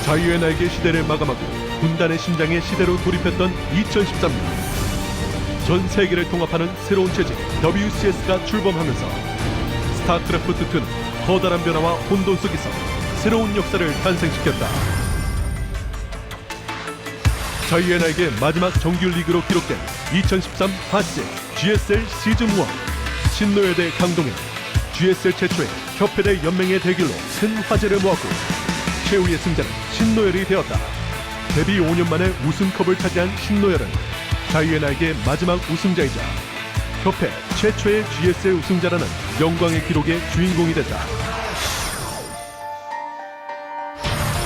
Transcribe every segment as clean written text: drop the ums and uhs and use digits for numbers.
자유의 날개 시대를 마감하고 군단의 심장의 시대로 돌입했던 2013년. 전 세계를 통합하는 새로운 체제 WCS가 출범하면서 스타크래프트2는 커다란 변화와 혼돈 속에서 새로운 역사를 탄생시켰다. 자유의 날개 마지막 정규 리그로 기록된 2013 HOT6ix GSL 시즌1. 신노열 대 강동현, GSL 최초의 협회대 연맹의 대결로 큰 화제를 모았고 최후의 승자는 신노열이 되었다. 데뷔 5년 만에 우승컵을 차지한 신노열은 자유의 날개 마지막 우승자이자 협회 최초의 GSL 우승자라는 영광의 기록의 주인공이 됐다.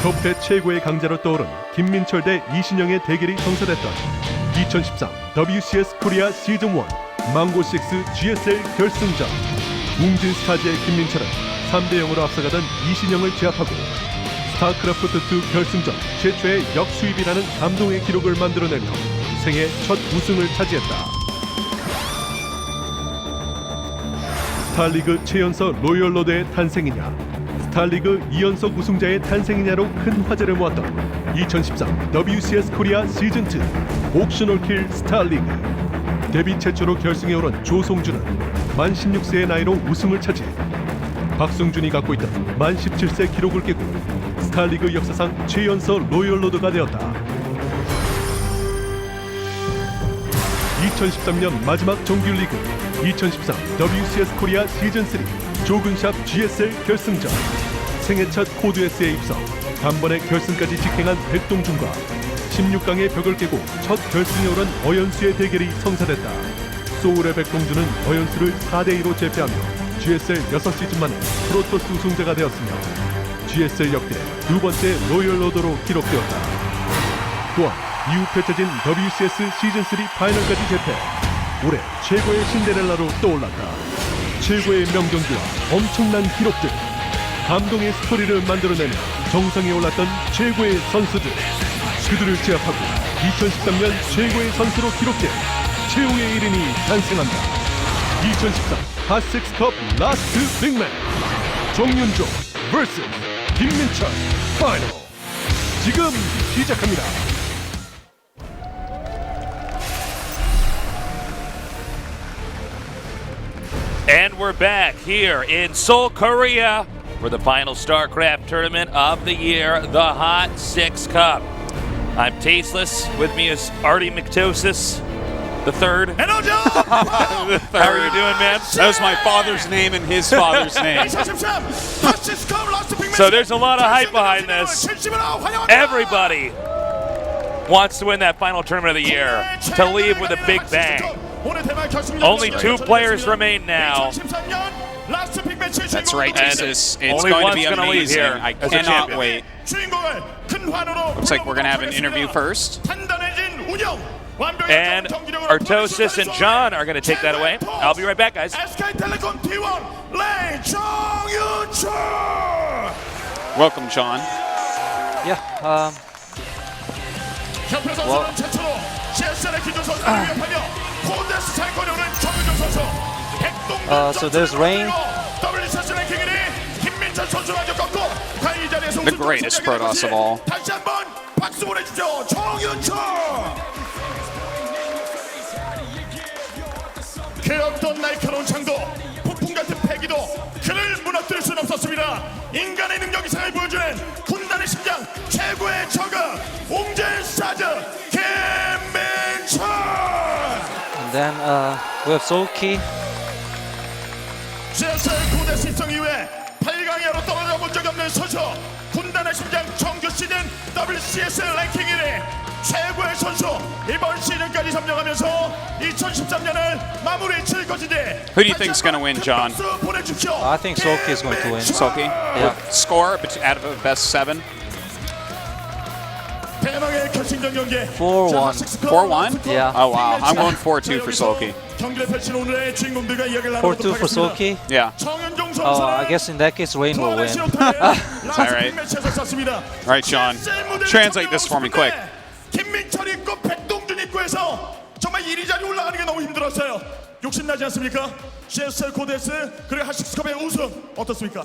협회 최고의 강자로 떠오른 김민철 대 이신영의 대결이 성사됐던 2013 WCS 코리아 시즌1 망고6ix GSL 결승전. 웅진 스타즈의 김민철은 3대0으로 앞서가던 이신영을 제압하고 스타크래프트2 결승전 최초의 역수입이라는 감동의 기록을 만들어내며 생애 첫 우승을 차지했다. 스타리그 최연소 로열로드의 탄생이냐, 스타리그 2연속 우승자의 탄생이냐로 큰 화제를 모았던 2013 WCS 코리아 시즌2 옥셔널킬 스타리그. 데뷔 최초로 결승에 오른 조송준은 만 16세의 나이로 우승을 차지해 박승준이 갖고 있던 만 17세 기록을 깨고 스타리그 역사상 최연소 로열로드가 되었다. 2013년 마지막 정규리그 2013 WCS 코리아 시즌3 조근샵 GSL 결승전. 생애 첫 코드 S에 입성, 단번에 결승까지 직행한 백동준과 16강의 벽을 깨고 첫 결승에 오른 어연수의 대결이 성사됐다. 소울의 백동준은 어연수를 4대2로 제패하며 GSL 6시즌 만에 프로토스 우승자가 되었으며 GSL 역대 두 번째 로열로더로 기록되었다. 또한 이후 펼쳐진 WCS 시즌3 파이널까지 제패, 올해 최고의 신데렐라로 떠올랐다. 최고의 명경기와 엄청난 기록들, 감동의 스토리를 만들어내며 정상에 올랐던 최고의 선수들. 그들을 제압하고 2013년 최고의 선수로 기록된 최후의 1인이 탄생한다. 2013 HOT6ix CUP 라스트 빅맨 정윤종 vs 김민철 파이널 지금 시작합니다. And we're back here in Seoul, Korea for the final Starcraft tournament of the year, the HOT6ix CUP. I'm Tasteless. With me is Artie McTosis, the third. And How are you doing, man? That was my father's name and his father's name. So there's a lot of hype behind this. Everybody wants to win that final tournament of the year, to leave with a big bang. Only 2 players remain now. That's right, Jesus. It's only going to one's be gonna leave amazing. here I as a cannot champion. wait. Looks like we're going to have an interview first. And Artosis and John are going to take that away. I'll be right back, guys. Welcome, John. Yeah, so there's rain. The greatest Protoss of all. 그 어떤 날카로운 창도, 폭풍 같은 패기도 그를 무너뜨릴 수는 없었습니다. 인간의 능력 이상을 보여주는 군단의 심장 최고의 저그 웅진 스타즈 김민철. And then we have Soulkey. GSL 9대 실성 이후에 8강에로 떨어져 본 적이 없는 선수, 군단의 심장 정규 시즌 WCSL 랭킹 1위 최고의 선수, 이번 시즌까지 점령하면서 2013년을 마무리 칠 것인지. Who do you think is going to win, John? I think Soulkey is going to win. Soulkey? Yeah. Score out of a best 7? 대망의 결승전 경기 4-1. 4-1? Yeah. Oh, wow. I'm going 4-2 for Soulkey. 경기를 펼친 오늘의 주인공들과 이야기를 4-2 나누도록 for Soulkey. Yeah. I guess in that case, Rain will win. Is that right? All right, John. Translate this for me, quick. 김민철이 있고 백동준 있고 해서 정말 이리저리 올라가는 게 너무 힘들었어요. 욕심나지 않습니까? CSL 코데스 그리고 HOT6ix CUP의 우승 어떻습니까?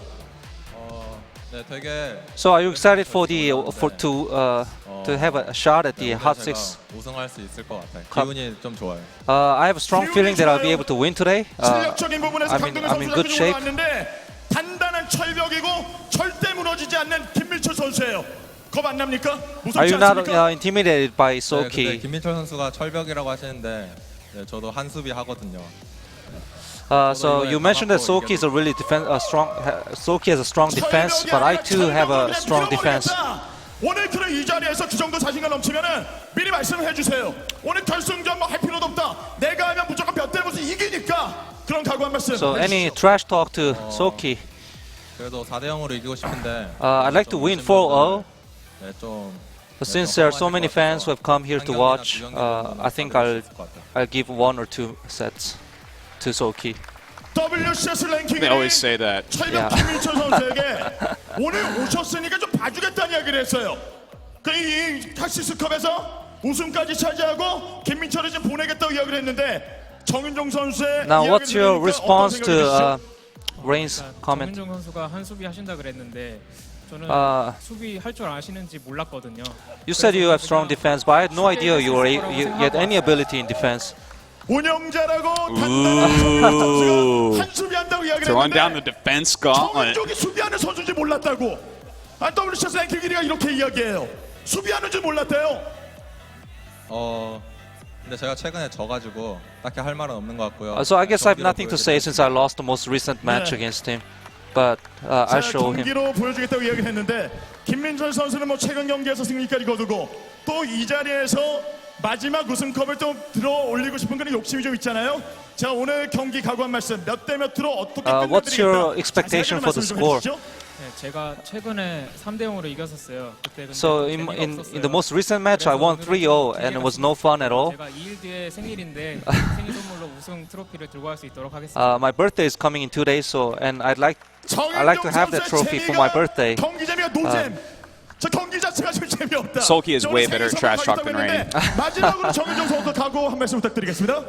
네, 되게 So are you excited for to have a shot at the 오늘 HOT6? 제가 우승할 수 있을 것 같아요. Cup. 기분이 좀 좋아요. I have a strong feeling that I'll be able to win today. 실력적인 부분에서 I'm in 강동현 good 선수가 shape. 올라왔는데 단단한 철벽이고 절대 무너지지 않는 김민철 선수예요. 겁 안 납니까? Are 무섭지 you not 않습니까? intimidated by 네, 근데 Soki? 김민철 선수가 철벽이라고 하시는데 네, 저도 한 수비 하거든요. So you mentioned that Soki is a really Soki has a strong defense, but I too have a strong defense. 오늘 그런 이 자리에서 그 정도 자신감 넘치면은 미리 말씀을 해주세요. 오늘 결승전 뭐 할 필요도 없다. 내가 하면 무조건 몇 대 무슨 이기니까 그런 각오 한 말씀. So any 해주시죠. trash talk to Soki? 그래도 4대 0으로 이기고 싶은데 I'd like to win 4-0. 네, 좀 But since there are so many fans who have come here to watch, I think I'll give 1 or 2 sets to Soki. WCS 랭킹 They always say that. 철벽 김민철 선수에게 오늘 오셨으니까 좀 봐주겠다는 이야기를 했어요. 그이 핫식스컵에서 우승까지 차지하고 김민철을 좀 보내겠다고 이야기를 했는데 정윤종 선수의 Now, 이야기를 what's your 들으니까 response 어떤 to 생각이 드시죠? Rain's comment? 정윤종 선수가 한 수비 하신다 그랬는데 저는 수비 할 줄 아시는지 몰랐거든요. You said you have strong defense, but I had no idea you had any ability in defense. 운영자라고 단단한 한 수비한다고 이야기를 Throwing down the 했는데 defense gauntlet. 정윤종이 수비하는 선수인지 몰랐다고. WCS 랭킹 1위가 이렇게 이야기해요. 수비하는 줄 몰랐대요. 근데 제가 최근에 져가지고 딱히 할 말은 없는 것 같고요. So I guess I have 경기로 nothing to say since I lost the most recent match against him. But I show him. 경기로 보여주겠다고 이야기를 했는데 김민철 선수는 뭐 최근 경기에서 승리까지 거두고 또 이 자리에서 마지막 우승컵을 또 들어 올리고 싶은 그런 욕심이 좀 있잖아요. 자, 오늘 경기 각오 한 말씀 몇 대 몇으로 어떻게 What's your 끝내드리겠다. expectation for the 자세하게 score? 말씀 좀 해주시죠. 네, 제가 최근에 3대 0으로 이겼었어요. 그때 근데 So 재미가 in 없었어요. the most recent match, I won 3-0, and it was no fun at all. 제가 2일 뒤에 생일인데 생일 선물로 우승 트로피를 들고 갈 수 있도록 하겠습니다. My birthday is coming in 2 days, so I like to have that trophy for my birthday. 경기 재미가 노잼. 저 경기 자체가 좀 재미없다. Sulky is way better at 생일 trash talk 선물 than Rain. 가겠다고 했는데 마지막으로 정윤종 선수 각오 한 말씀 부탁드리겠습니다.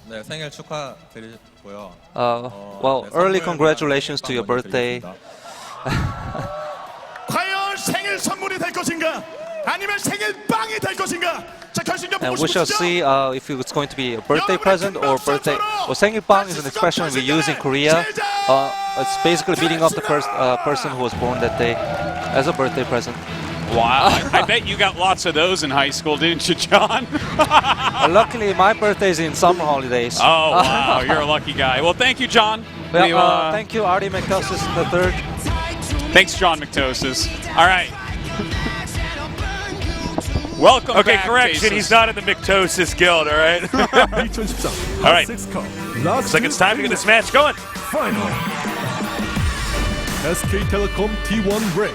네, 생일 축하드리고요. Well, early congratulations to your birthday. 과연 생일 선물이 될 것인가? 아니면 생일 빵이 될 것인가? 자, 결승전 보고 And we shall 싶으시죠? see if it's going to be a birthday present or birthday. Well, 생일빵 is an expression we use in Korea. It's basically beating up the person who was born that day as a birthday present. Wow, I bet you got lots of those in high school, didn't you, John? Luckily, my birthday is in summer holidays. Oh, wow, you're a lucky guy. Well, thank you, John. Well, thank you, Artie McDusis III. Thanks, John McTosis. All right. Welcome Okay, back, correction. Tasus. He's not in the McTosis Guild, all right? 2013 All right. HOT6 Cup Looks last like it's time to get this match going. final. SK Telecom T1 Ray,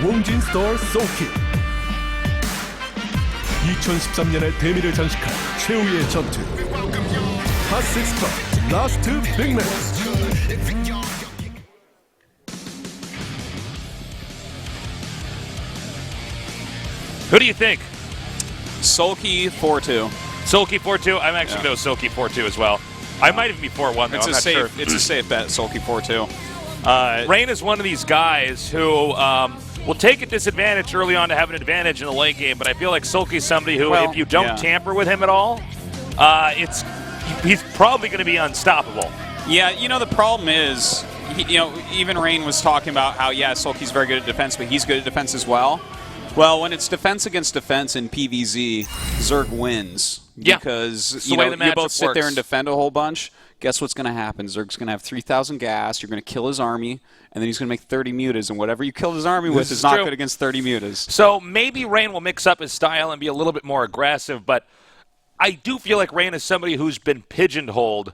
몽진 스타 소키. 2013년의 대미를 장식한 최후의 전투. HOT6 Cup last big match. Who do you think? Sulky 4-2. Sulky 4-2? I'm actually going to go Sulky 4-2 as well. I might even be 4-1, though. It's I'm a not safe. sure. It's a safe bet. Sulky 4-2. Rain is one of these guys who will take a disadvantage early on to have an advantage in the late game, but I feel like Sulky's somebody who, Well, if you don't yeah. tamper with him at all, he's probably going to be unstoppable. Yeah, you know the problem is, even Rain was talking about how Sulky's very good at defense, but he's good at defense as well. Well, when it's defense against defense in PvZ, Zerg wins. Yeah. Because the way the you both matchup sit there works. and defend a whole bunch. Guess what's going to happen? Zerg's going to have 3,000 gas. You're going to kill his army, and then he's going to make 30 mutas. And whatever you killed his army with is not true. good against 30 mutas. So maybe Rain will mix up his style and be a little bit more aggressive, but I do feel like Rain is somebody who's been pigeonholed,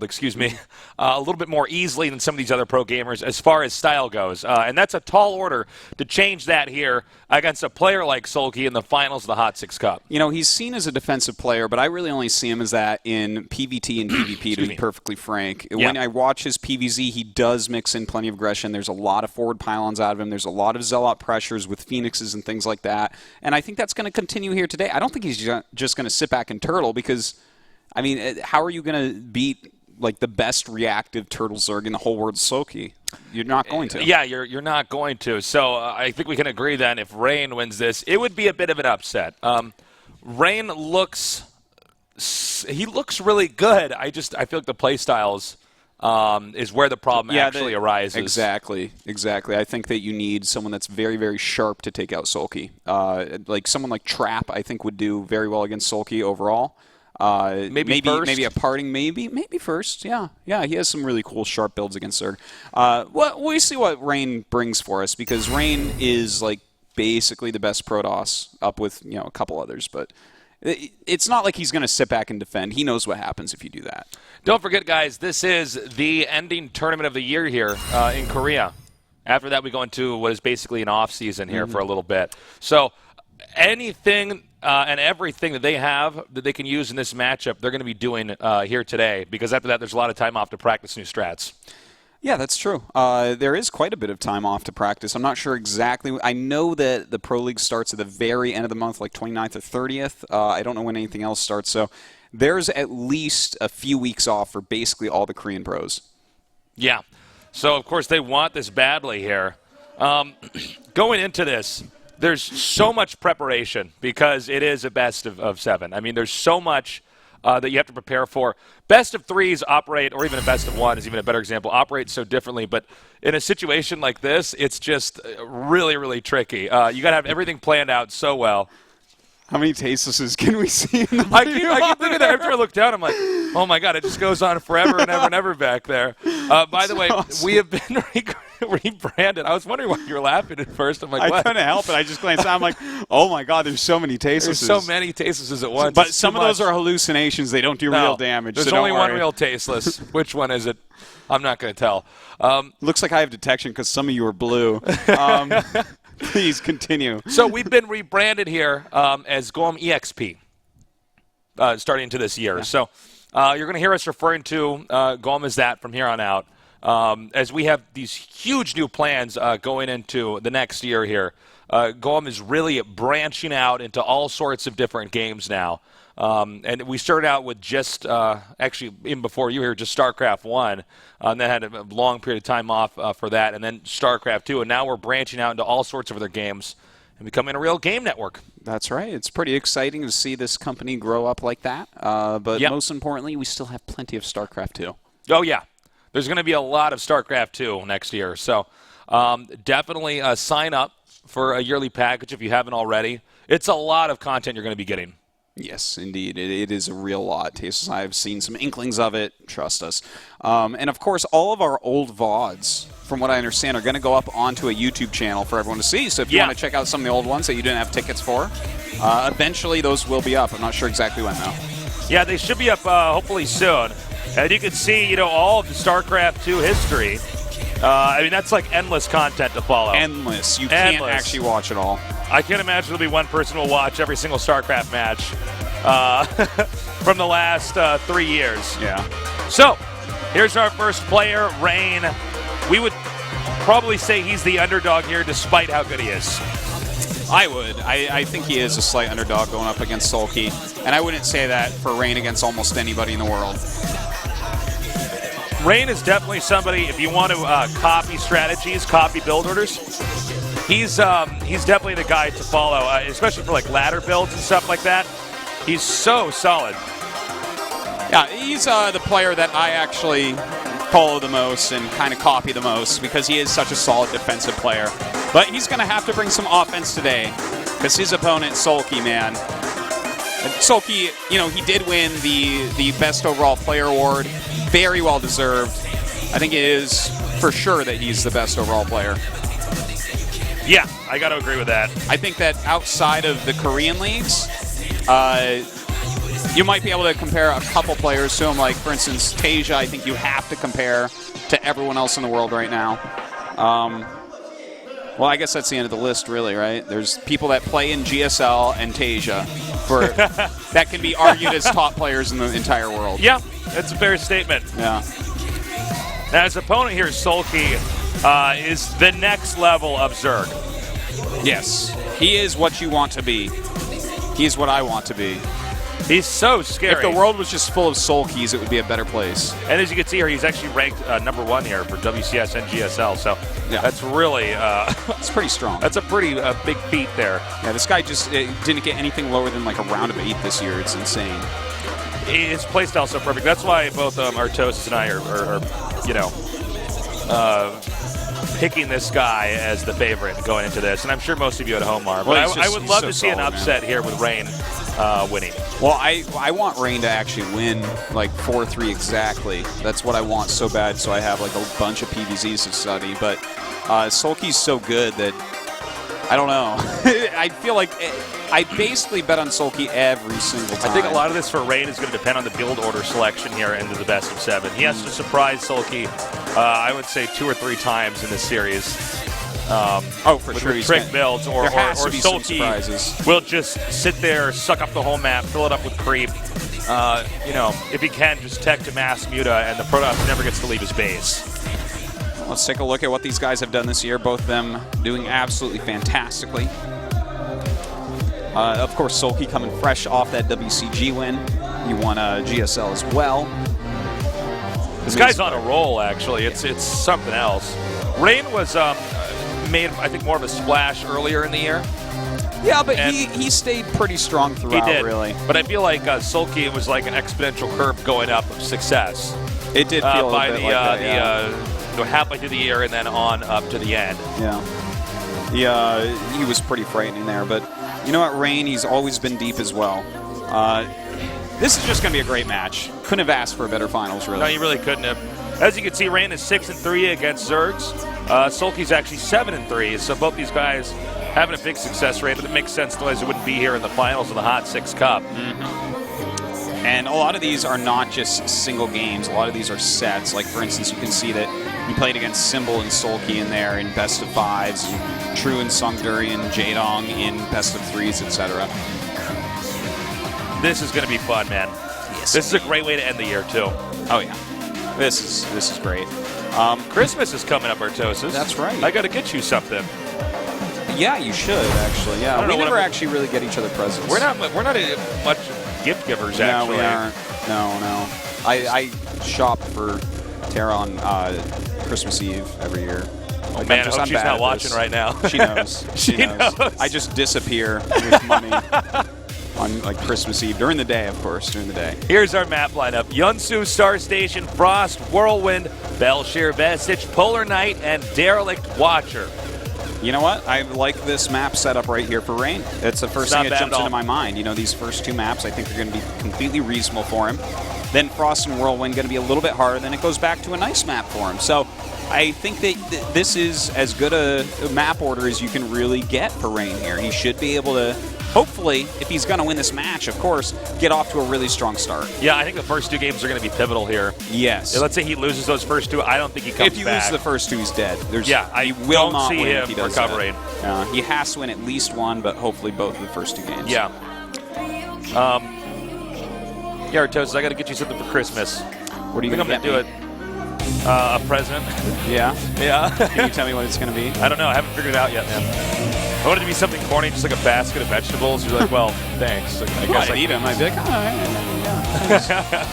excuse me, a little bit more easily than some of these other pro gamers as far as style goes. And that's a tall order to change that here against a player like Sulky in the finals of the HOT6 Cup. He's seen as a defensive player, but I really only see him as that in PvT and PvP, to be perfectly frank. Yeah. When I watch his PvZ, he does mix in plenty of aggression. There's a lot of forward pylons out of him. There's a lot of Zealot pressures with Phoenixes and things like that. And I think that's going to continue here today. I don't think he's just going to sit back and turtle because, how are you going to beat like the best reactive turtle Zerg in the whole world, Soki. You're not going to. Yeah, you're not going to. So I think we can agree then if Rain wins this, it would be a bit of an upset. Rain looks really good. I feel like the play styles is where the problem actually arises. Exactly. I think that you need someone that's very, very sharp to take out Sulky. Like someone like Trap, I think would do very well against Sulky overall. Maybe a parting, maybe first. Yeah. He has some really cool sharp builds against Zerg. Well, we see what Rain brings for us because Rain is like basically the best Protoss, up with a couple others, but. It's not like he's going to sit back and defend. He knows what happens if you do that. Don't forget, guys, this is the ending tournament of the year here in Korea. After that, we go into what is basically an off-season here for a little bit. So anything and everything that they have that they can use in this matchup, they're going to be doing here today because after that, there's a lot of time off to practice new strats. Yeah, that's true. There is quite a bit of time off to practice. I'm not sure exactly. I know that the Pro League starts at the very end of the month, like 29th or 30th. I don't know when anything else starts. So there's at least a few weeks off for basically all the Korean pros. Yeah. So, of course, they want this badly here. Going into this, there's so much preparation because it is a best of 7. I mean, there's so much that you have to prepare for. Best of 3s operate, or even a best of 1 is even a better example, operate so differently. But in a situation like this, it's just really, really tricky. You got to have everything planned out so well. How many tastelesses can we see in the I keep thinking that after I look down, I'm like, oh my God, it just goes on forever and ever and ever back there. By the way, we have been rebranded. I was wondering why you were laughing at first. I'm like, what? I couldn't help it. I just glanced out. I'm like, oh my God, there's so many tastelesses. There's so many tastelesses at once. But some of those are hallucinations. They don't do real damage. There's so only don't one worry. real tasteless. Which one is it? I'm not going to tell. Looks like I have detection because some of you are blue. Please continue. So we've been rebranded here as GOMTV starting into this year. Yeah. So you're going to hear us referring to GOM as that from here on out. As we have these huge new plans going into the next year here. GOM is really branching out into all sorts of different games now. And we started out with just, actually, even before you were here, just Starcraft 1. And then had a long period of time off for that. And then Starcraft 2. And now we're branching out into all sorts of other games and becoming a real game network. That's right. It's pretty exciting to see this company grow up like that. But most importantly, we still have plenty of Starcraft 2. Oh, yeah. There's going to be a lot of Starcraft 2 next year. So definitely sign up for a yearly package if you haven't already. It's a lot of content you're going to be getting. Yes, indeed. It is a real lot. Tasteless, I've seen some inklings of it. Trust us. And, of course, all of our old VODs, from what I understand, are going to go up onto a YouTube channel for everyone to see. So if you want to check out some of the old ones that you didn't have tickets for, eventually those will be up. I'm not sure exactly when, though. Yeah, they should be up hopefully soon. And you can see, all of the StarCraft 2 history. I mean, that's like endless content to follow. Endless. You can't actually watch it all. I can't imagine there'll be one person who will watch every single StarCraft match from the last 3 years. Yeah. So, here's our first player, Rain. We would probably say he's the underdog here despite how good he is. I would. I think he is a slight underdog going up against Sulky. And I wouldn't say that for Rain against almost anybody in the world. Rain is definitely somebody, if you want to copy strategies, copy build orders, he's definitely the guy to follow, especially for like ladder builds and stuff like that. He's so solid. Yeah, he's the player that I actually follow the most and kind of copy the most because he is such a solid defensive player. But he's going to have to bring some offense today because his opponent, Sulky, man. Sulky, he did win the Best Overall Player Award. Very well deserved. I think it is for sure that he's the best overall player. Yeah, I got to agree with that. I think that outside of the Korean leagues, you might be able to compare a couple players to him. Like, for instance, Tasia, I think you have to compare to everyone else in the world right now. Well, I guess that's the end of the list, really, right? There's people that play in GSL and Tasia that can be argued as top players in the entire world. Yeah, that's a fair statement. Yeah. Now, his opponent here, Sulky, is the next level of Zerg. Yes. He is what you want to be. He is what I want to be. He's so scary. If the world was just full of Soul Keys, it would be a better place. And as you can see here, he's actually ranked #1 here for WCS and GSL. So Yeah. that's really It's pretty strong. that's a pretty big feat there. Yeah, this guy just didn't get anything lower than like a round of 8 this year. It's insane. His playstyle's so perfect. That's why both Artosis and I are picking this guy as the favorite going into this. And I'm sure most of you at home are. Well, But I would he's love so to see an solid, upset here with Rain winning. Well, I want Rain to actually win like 4-3 exactly. That's what I want so bad. So I have like a bunch of PVZs to study. But Sulky's so good that I don't know. I feel like I basically bet on Sulky every single time. I think a lot of this for Rain is going to depend on the build order selection here into the best of 7. He has to surprise Sulky, I would say 2 or 3 times in this series. For with sure. trick builds, or Sulky Sulky will just sit there, suck up the whole map, fill it up with creep. If he can, just tech to mass Muta, and the Protoss never gets to leave his base. Let's take a look at what these guys have done this year. Both of them doing absolutely fantastically. Of course, Sulky coming fresh off that WCG win. He won GSL as well. This guy's on a roll, actually. It's something else. Rain was made, I think, more of a splash earlier in the year. Yeah, but he stayed pretty strong throughout, He did, really. But I feel like Sulky was like an exponential curve going up of success. It did feel by a bit the like that, yeah. Halfway through the year and then on up to the end. Yeah. He was pretty frightening there. But you know what, Rain, he's always been deep as well. This is just going to be a great match. Couldn't have asked for a better finals, really. No, you really couldn't have. As you can see, Rain is 6-3 against Zergs. Sulky's actually 7-3. So both these guys having a big success rate, but it makes sense otherwise they wouldn't be here in the finals of the HOT6ix CUP. And a lot of these are not just single games. A lot of these are sets. Like, for instance, you can see that he played against Symbol and Sulky in there in best of 5s, True and Sungduri and Jaedong in best of 3s, etc. This is going to be fun, man. Yes. This is a great way to end the year, too. Oh, yeah. This is great. Christmas is coming up, Artosis. That's right. I got to get you something. Yeah, you should, actually. Yeah, we never actually really get each other presents. We're not much gift givers, actually. No, we aren't. No. I shop for Tara on Christmas Eve every year. Oh, man, I hope she's not watching right now. She knows. She knows. I just disappear with money on like Christmas Eve. During the day, of course, during the day. Here's our map lineup. Yunsu, Star Station, Frost, Whirlwind, Belshir, Vestige, Polar Knight, and Derelict Watcher. You know what? I like this map setup right here for Rain. It's the first thing that jumps into my mind. You know, these first 2 maps, I think are going to be completely reasonable for him. Then Frost and Whirlwind going to be a little bit harder. Then it goes back to a nice map for him. So I think that this is as good a map order as you can really get for Rain here. He should be able to, hopefully, if he's going to win this match, of course, get off to a really strong start. Yeah, I think the first 2 games are going to be pivotal here. Yes. Yeah, let's say he loses those first 2. I don't think he comes back. If he loses the first 2, he's dead. I will don't not see win him if he does recovering. That. He has to win at least 1, but hopefully both of the first 2 games. Yeah. Artosis, I got to get you something for Christmas. What are you going to do? A present. Yeah? Yeah. Can you tell me what it's going to be? I don't know. I haven't figured it out yet, man. I want it to be something corny, just like a basket of vegetables. You're like, well, thanks. I guess I'd eat them. I'd be like, yeah.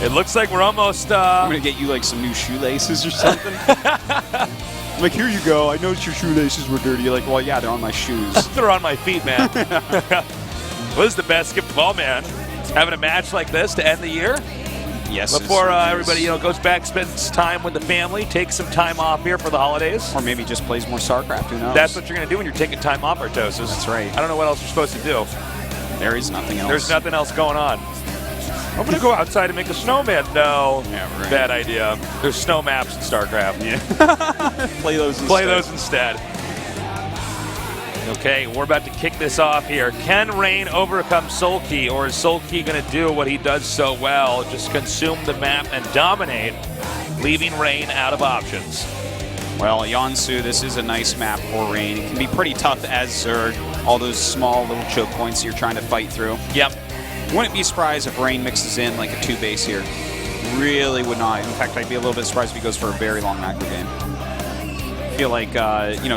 It looks like we're almost... I'm going to get you like some new shoelaces or something. I'm like, here you go. I noticed your shoelaces were dirty. You're like, well, yeah, they're on my shoes. They're on my feet, man. What is the best gift of all, man? Having a match like this to end the year? Yes. Before everybody goes back, spends time with the family, takes some time off here for the holidays. Or maybe just plays more Starcraft. Who knows? That's what you're going to do when you're taking time off, Artosis. That's right. I don't know what else you're supposed to do. There is nothing else. There's nothing else going on. I'm going to go outside and make a snowman. No. Yeah, right. Bad idea. There's snow maps in StarCraft. Yeah. Play those instead. Okay, we're about to kick this off here. Can Rain overcome Sulky, or is Sulky going to do what he does so well, just consume the map and dominate, leaving Rain out of options? Well, Yonsu, this is a nice map for Rain. It can be pretty tough as Zerg, all those small little choke points you're trying to fight through. Yep. Wouldn't be surprised if Rain mixes in like a 2-base here. Really would not. In fact, I'd be a little bit surprised if he goes for a very long macro game. I feel like,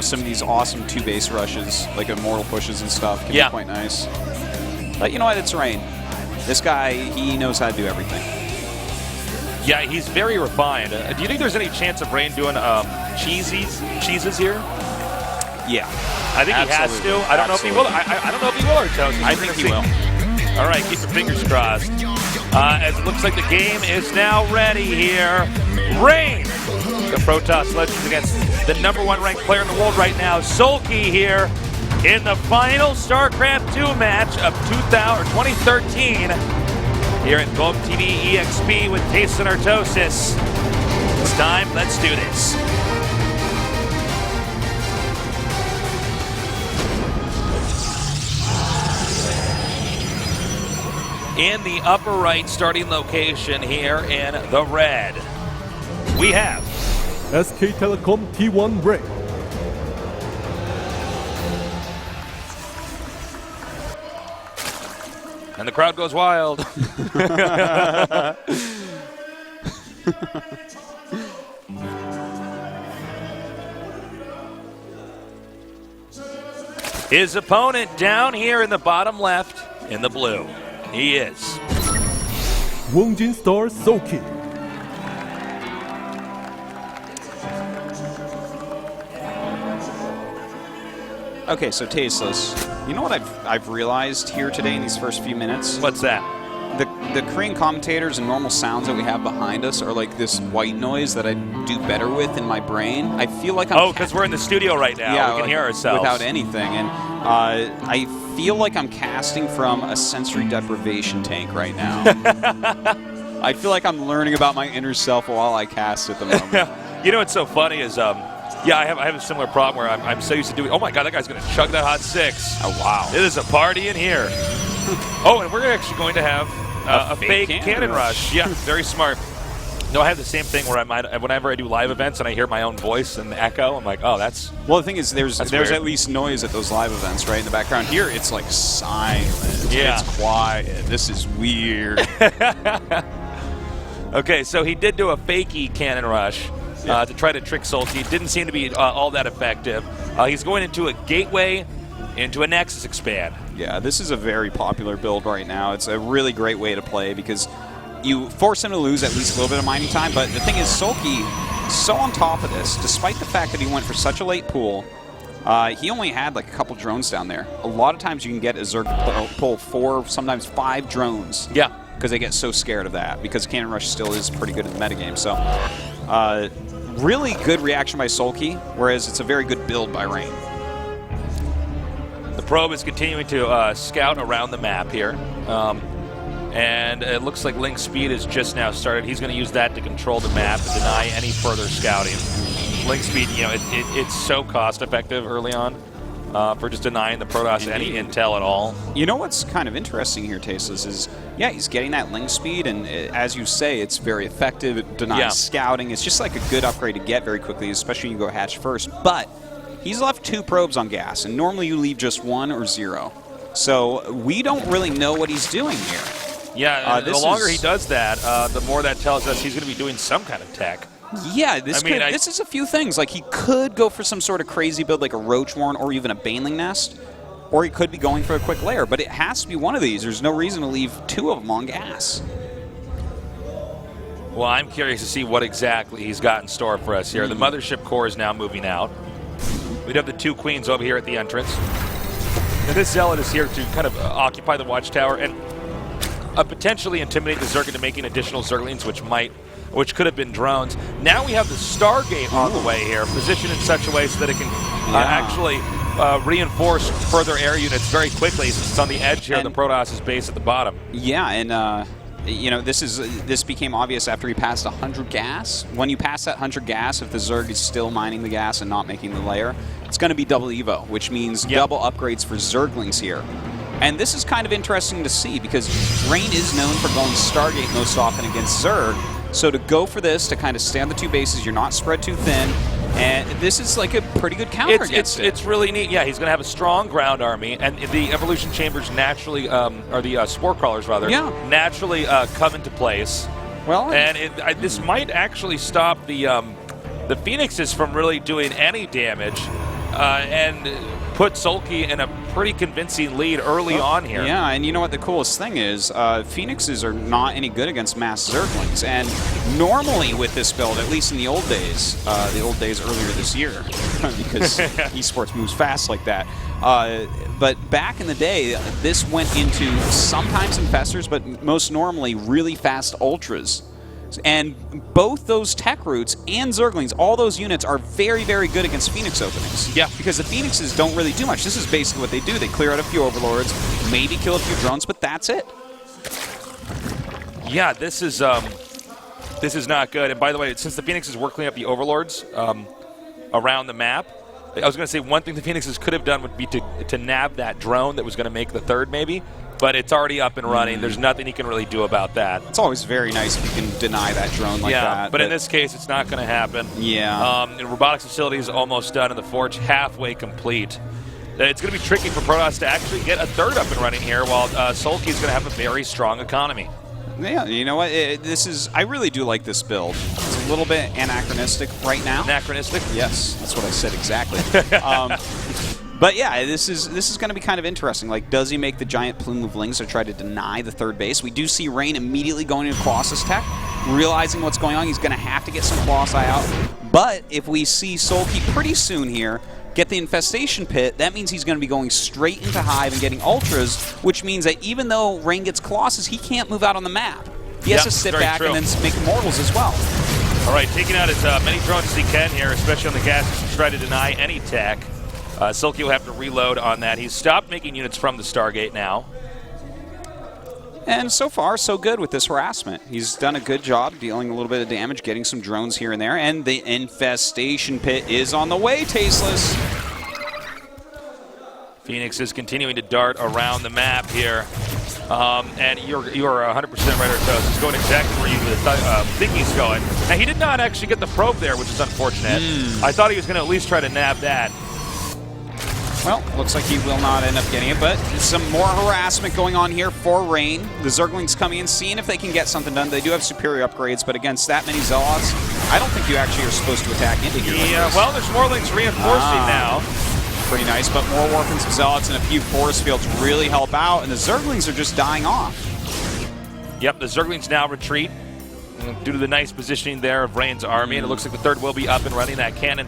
some of these awesome 2-base rushes, like Immortal pushes and stuff, can be quite nice. But you know what? It's Rain. This guy, he knows how to do everything. Yeah, he's very refined. Do you think there's any chance of Rain doing cheeses here? Yeah. I think Absolutely. he has to. I don't know if he will. I don't know if he will or Toast. I think he will. All right, keep your fingers crossed. As it looks like the game is now ready here. Rain, the Protoss Legends against the #1 ranked player in the world right now, Solky here in the final StarCraft 2 match of 2013 here at GOMTV EXP with Taste and Artosis. It's time, let's do this. In the upper right starting location here in the red, we have SK Telecom T1 Ray. and the crowd goes wild. His opponent down here in the bottom left in the blue. He is Wongjin Star Soki. Okay, so Tasteless. You know what I've realized here today in these first few minutes? What's that? The Korean commentators and normal sounds that we have behind us are like this white noise that I do better with in my brain. I feel like I'm... Oh, because we're in the studio right now. Yeah, we can like, hear ourselves. without anything. And I feel like I'm casting from a sensory deprivation tank right now. I feel like I'm learning about my inner self while I cast at the moment. You know what's so funny is, yeah, I have a similar problem where I'm so used to doing, oh my God, that guy's going to chug that HOT6. Oh, wow. It is a party in here. Oh, and we're actually going to have a fake cannon rush. Yeah, very smart. No, I have the same thing where whenever I do live events and I hear my own voice and the echo, I'm like, oh, that's... Well, the thing is, there's weird. at least noise at those live events, right? In the background here, it's like silent. Yeah. It's quiet. This is weird. Okay, so he did do a fakey cannon rush to try to trick Solky. Didn't seem to be all that effective. He's going into a gateway, into a Nexus expand. Yeah, this is a very popular build right now. It's a really great way to play because you force him to lose at least a little bit of mining time, but the thing is, Solky is so on top of this, despite the fact that he went for such a late pool. He only had like a couple drones down there. A lot of times you can get a Zerg to pull 4, sometimes 5 drones. Yeah. Because they get so scared of that, because Cannon Rush still is pretty good in the metagame. So, really good reaction by Solky, whereas it's a very good build by Rain. The probe is continuing to scout around the map here. And it looks like Link Speed has just now started. He's going to use that to control the map and deny any further scouting. Link Speed, you know, it's so cost-effective early on for just denying the Protoss any intel at all. You know what's kind of interesting here, Tasteless, is, yeah, he's getting that Link Speed, and as you say, it's very effective. It denies scouting. It's just like a good upgrade to get very quickly, especially when you go hatch first. But he's left 2 probes on gas, and normally you leave just 1 or 0. So we don't really know what he's doing here. Yeah, the longer he does that, the more that tells us he's going to be doing some kind of tech. Yeah, this is a few things. Like, he could go for some sort of crazy build like a Roach Warren or even a Baneling Nest, or he could be going for a quick lair, but it has to be one of these. There's no reason to leave 2 of them on gas. Well, I'm curious to see what exactly he's got in store for us here. The Mothership Core is now moving out. We'd have the 2 Queens over here at the entrance. And this Zealot is here to kind of occupy the Watchtower and potentially intimidate the Zerg into making additional Zerglings, which could have been drones. Now we have the Stargate on the way here, positioned in such a way so that it can actually reinforce further air units very quickly, since it's on the edge here of the Protoss' base at the bottom. Yeah, and you know, this became obvious after he passed 100 gas. When you pass that 100 gas, if the Zerg is still mining the gas and not making the layer, it's going to be double Evo, which means double upgrades for Zerglings here. And this is kind of interesting to see because Rain is known for going Stargate most often against Zerg. So to go for this, to kind of stay on the 2 bases, you're not spread too thin, and this is like a pretty good counter against it. It's really neat. Yeah, he's going to have a strong ground army, and the Evolution Chambers naturally, or the Spore Crawlers rather, naturally come into place. Well, and this might actually stop the Phoenixes from really doing any damage, and put Sulky in a pretty convincing lead early on here. Yeah, and you know what the coolest thing is? Phoenixes are not any good against mass Zerglings, and normally with this build, at least in the old days earlier this year, because esports moves fast like that. But back in the day, this went into sometimes Infestors, but most normally really fast Ultras. And both those tech roots and Zerglings, all those units are very, very good against Phoenix openings. Yeah. Because the Phoenixes don't really do much. This is basically what they do. They clear out a few Overlords, maybe kill a few drones, but that's it. Yeah, this is not good. And by the way, since the Phoenixes were cleaning up the Overlords around the map, I was going to say one thing the Phoenixes could have done would be to nab that drone that was going to make the third maybe. But it's already up and running. There's nothing he can really do about that. It's always very nice if you can deny that drone like that. But in this case, it's not going to happen. Yeah. The robotics facility is almost done, and the Forge halfway complete. It's going to be tricky for Protoss to actually get a third up and running here, while Sulky is going to have a very strong economy. Yeah, you know what? I really do like this build. It's a little bit anachronistic right now. Anachronistic? Yes, that's what I said exactly. But yeah, this is going to be kind of interesting. Like, does he make the giant plume of Lings to try to deny the third base? We do see Rain immediately going into Colossus tech, realizing what's going on. He's going to have to get some Colossi out. But if we see Sulky pretty soon here get the Infestation Pit, that means he's going to be going straight into Hive and getting Ultras, which means that even though Rain gets Colossus, he can't move out on the map. He has to sit back and then make Immortals as well. All right, taking out as many drones as he can here, especially on the gases, to try to deny any tech. Sulky will have to reload on that. He's stopped making units from the Stargate now. And so far, so good with this harassment. He's done a good job dealing a little bit of damage, getting some drones here and there, and the Infestation Pit is on the way, Tasteless. Phoenix is continuing to dart around the map here. And you are 100% right, Artos. He's going exactly where you think he's going. Now, he did not actually get the probe there, which is unfortunate. I thought he was going to at least try to nab that. Well, looks like he will not end up getting it, but some more harassment going on here for Rain. The Zerglings coming in, seeing if they can get something done. They do have superior upgrades, but against that many Zealots, I don't think you actually are supposed to attack into here. Yeah, like well, there's more Lings reinforcing now. Pretty nice, but more Warpins of Zealots and a few force fields really help out, and the Zerglings are just dying off. Yep, the Zerglings now retreat due to the nice positioning there of Rain's army, and it looks like the third will be up and running. That cannon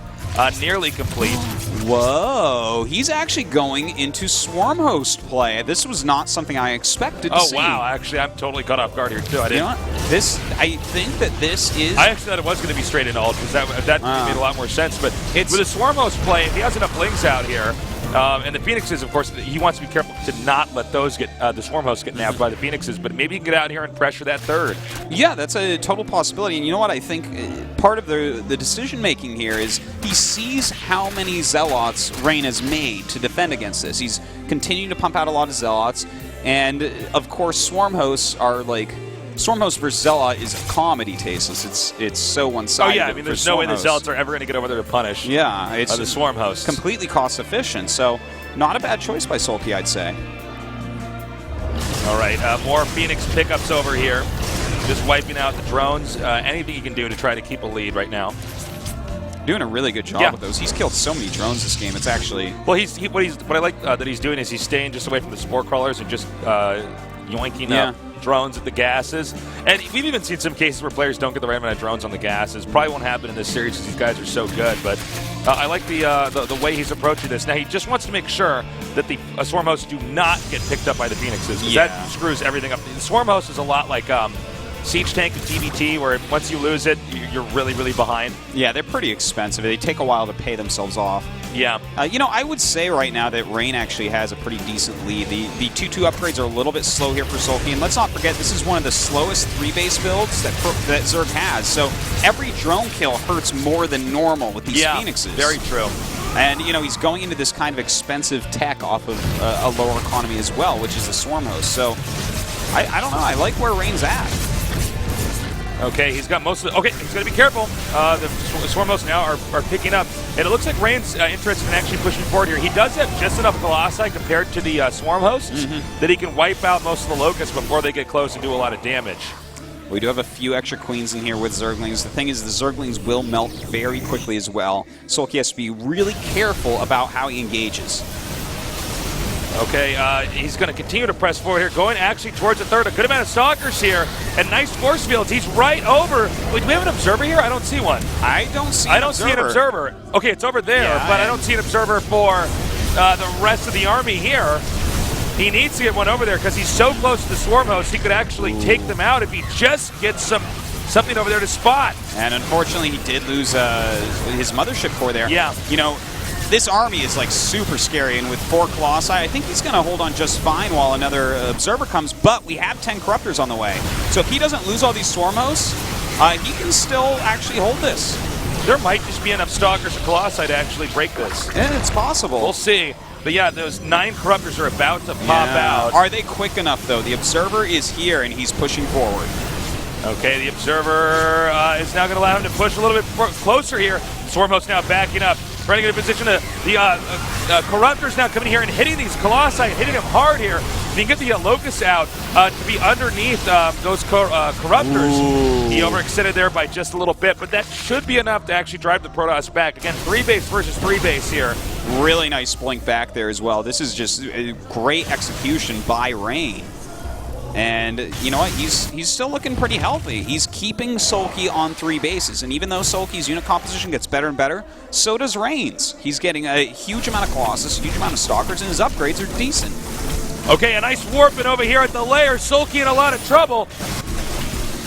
nearly complete. Whoa, he's actually going into Swarm Host play. This was not something I expected to see. Oh, wow. Actually, I'm totally caught off guard here, too. I think that this is... I actually thought it was going to be straight into ult, because that made a lot more sense. But with a Swarm Host play, if he has enough Lings out here, and the Phoenixes, of course, he wants to be careful to not let those get the Swarm Hosts get nabbed by the Phoenixes, but maybe he can get out here and pressure that third. Yeah, that's a total possibility. And you know what? I think part of the decision-making here is he sees how many Zealots Rain has made to defend against this. He's continuing to pump out a lot of Zealots, and, of course, Swarm Hosts are like... Swarm Host versus Zealot is a comedy, Tasteless. It's so one-sided. Oh, yeah, I mean, there's no way the Zealots are ever going to get over there to punish it's the Swarm Hosts. Completely cost-efficient, so not a bad choice by Sulky, I'd say. All right, more Phoenix pickups over here. Just wiping out the drones. Anything he can do to try to keep a lead right now. Doing a really good job with those. He's killed so many drones this game. It's actually... Well, what I like that he's doing is he's staying just away from the Spore Crawlers and just yoinking up drones at the gases. And we've even seen some cases where players don't get the right amount of drones on the gases. Probably won't happen in this series because these guys are so good, but I like the way he's approaching this. Now, he just wants to make sure that the Swarm Hosts do not get picked up by the Phoenixes, because that screws everything up. The Swarm Host is a lot like Siege Tank and TBT, where once you lose it, you're really, really behind. Yeah, they're pretty expensive. They take a while to pay themselves off. Yeah. You know, I would say right now that Rain actually has a pretty decent lead. The 2-2 upgrades are a little bit slow here for Sulky, and let's not forget, this is one of the slowest 3-base builds that Zerg has, so every drone kill hurts more than normal with these Phoenixes. Very true. And, you know, he's going into this kind of expensive tech off of a lower economy as well, which is the Swarm Host. So, I don't know. I like where Rain's at. Okay, he's got most of the... Okay, he's got to be careful. The Swarm Hosts now are picking up. And it looks like Rain's interested in actually pushing forward here. He does have just enough Colossi compared to the Swarm Hosts that he can wipe out most of the Locusts before they get close and do a lot of damage. We do have a few extra Queens in here with Zerglings. The thing is, the Zerglings will melt very quickly as well. Sulky has to be really careful about how he engages. Okay, he's going to continue to press forward here, going actually towards the third. A good amount of stalkers here, and nice force fields. He's right over. Wait, do we have an observer here? I don't see one. I don't see an observer. Okay, it's over there, Yeah, but I don't see an observer for the rest of the army here. He needs to get one over there because he's so close to the swarm host, he could actually take them out if he just gets something over there to spot. And unfortunately, he did lose his mothership core there. Yeah. You know, this army is like super scary, and with 4 Colossi, I think he's going to hold on just fine while another observer comes, but we have 10 Corruptors on the way. So if he doesn't lose all these swarm hosts, he can still actually hold this. There might just be enough stalkers and colossi to actually break this. And it's possible. We'll see. But yeah, those 9 Corruptors are about to pop out. Are they quick enough, though? The observer is here, and he's pushing forward. Okay, the observer is now going to allow him to push a little bit closer here. Swarm host now backing up, trying to get a position. The Corruptors now coming here and hitting these Colossi, hitting them hard here. If you can get the Locusts out to be underneath those Corruptors. Ooh. He overextended there by just a little bit, but that should be enough to actually drive the Protoss back. Again, 3 base versus 3 base here. Really nice blink back there as well. This is just a great execution by Rain. And you know what? He's still looking pretty healthy. He's keeping Sulky on 3 bases, and even though Sulky's unit composition gets better and better, so does Rain's. He's getting a huge amount of Colossus, a huge amount of Stalkers, and his upgrades are decent. Okay, a nice warping over here at the lair. Sulky in a lot of trouble.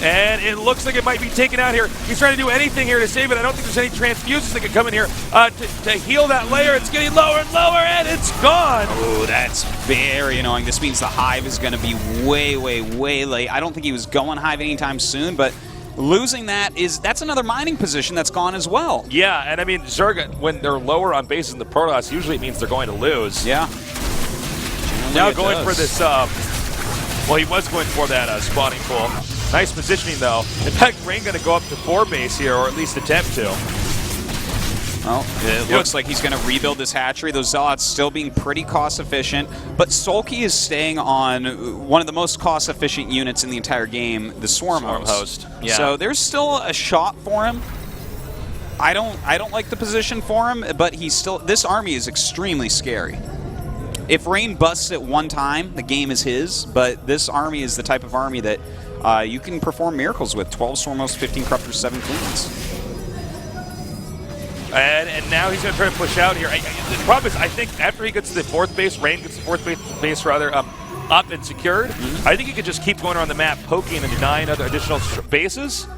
And it looks like it might be taken out here. He's trying to do anything here to save it. I don't think there's any transfuses that can come in here to heal that layer. It's getting lower and lower, and it's gone. Oh, that's very annoying. This means the Hive is going to be way, way, way late. I don't think he was going Hive anytime soon, but losing that's another mining position that's gone as well. Yeah, and I mean, Zerg, when they're lower on bases in the Protoss, usually it means they're going to lose. Yeah. Now going for this, well, he was going for that spawning pool. Nice positioning, though. In fact, Rain going to go up to 4 base here, or at least attempt to. Well, it looks like he's going to rebuild this hatchery. Those Zealots still being pretty cost-efficient, but Sulky is staying on one of the most cost-efficient units in the entire game, the Swarm Host. Yeah. So there's still a shot for him. I don't like the position for him, but this army is extremely scary. If Rain busts it one time, the game is his, but this army is the type of army that you can perform miracles with. 12 Swarmos, 15 Corruptors, 7 Queens. And now he's going to try to push out here. The problem is, I think after he gets to the 4th base, Rain gets the 4th base rather, up and secured, I think he could just keep going around the map, poking and denying other additional bases.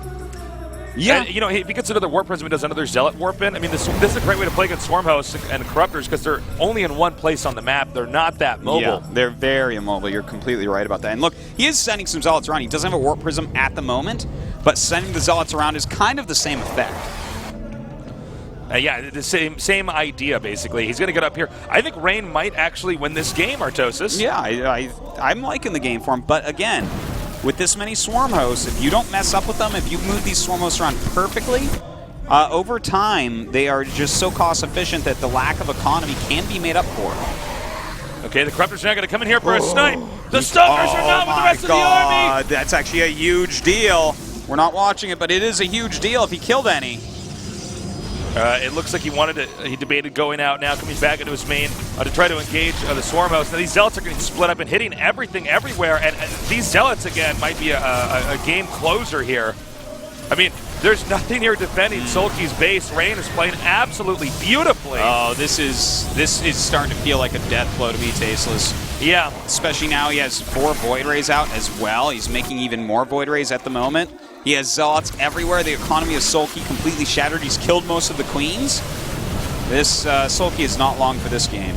Yeah. And, you know, if he gets another Warp Prism and does another Zealot Warp in, I mean, this is a great way to play against Swarm Hosts and Corruptors because they're only in one place on the map. They're not that mobile. Yeah, they're very immobile. You're completely right about that. And look, he is sending some Zealots around. He doesn't have a Warp Prism at the moment, but sending the Zealots around is kind of the same effect. Yeah, the same idea, basically. He's going to get up here. I think Rain might actually win this game, Artosis. Yeah, I'm liking the game for him, but again, with this many Swarm Hosts, if you don't mess up with them, if you move these Swarm Hosts around perfectly, over time, they are just so cost-efficient that the lack of economy can be made up for. Okay, the Corruptors are now going to come in here for a snipe. The Stalkers are not with the rest of the army. That's actually a huge deal. We're not watching it, but it is a huge deal if he killed any. It looks like he debated going out now, coming back into his main to try to engage the Swarm Host. Now these Zealots are getting split up and hitting everything everywhere, and these Zealots, again, might be a game closer here. I mean, there's nothing here defending Sulky's base. Rain is playing absolutely beautifully. Oh, this is starting to feel like a death blow to me, Tasteless. Yeah. Especially now he has 4 Void Rays out as well. He's making even more Void Rays at the moment. He has Zealots everywhere. The economy of Sulky completely shattered. He's killed most of the Queens. This Sulky is not long for this game.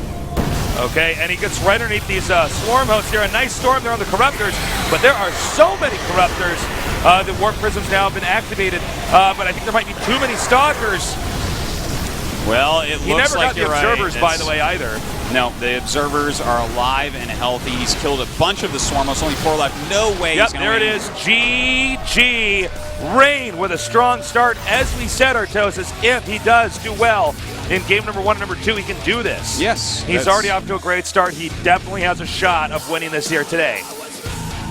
Okay, and he gets right underneath these Swarm Hosts here. A nice storm there on the Corruptors, but there are so many Corruptors. The Warp Prisms now have been activated, but I think there might be too many Stalkers. Well, it looks like you're right. He never got the Observers, by the way, either. No, the Observers are alive and healthy. He's killed a bunch of the Swarmos, only 4 left. No way he's going to win. There it is. GG. Rain with a strong start. As we said, Artosis, if he does do well in game number 1 and number 2, he can do this. Yes. He's already off to a great start. He definitely has a shot of winning this here today.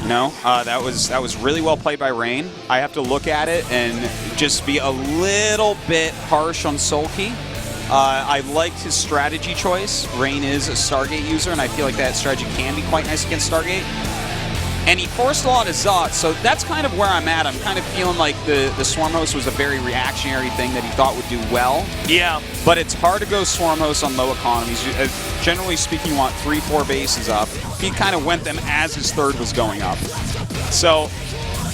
No, that was really well played by Rain. I have to look at it and just be a little bit harsh on Sulky. I liked his strategy choice. Rain is a Stargate user, and I feel like that strategy can be quite nice against Stargate. And he forced a lot of Zot, so that's kind of where I'm at. I'm kind of feeling like the Swarm Host was a very reactionary thing that he thought would do well. Yeah. But it's hard to go Swarm Host on low economies. Generally speaking, you want 3-4 bases up. He kind of went them as his third was going up. So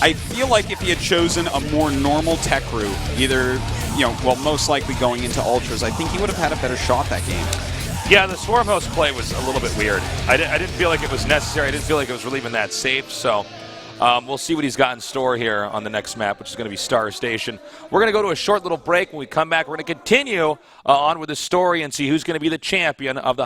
I feel like if he had chosen a more normal tech route, either, most likely going into Ultras, I think he would have had a better shot that game. Yeah, the Swarm Host play was a little bit weird. I didn't feel like it was necessary. I didn't feel like it was really even that safe. So we'll see what he's got in store here on the next map, which is going to be Star Station. We're going to go to a short little break. When we come back, we're going to continue on with the story and see who's going to be the champion of the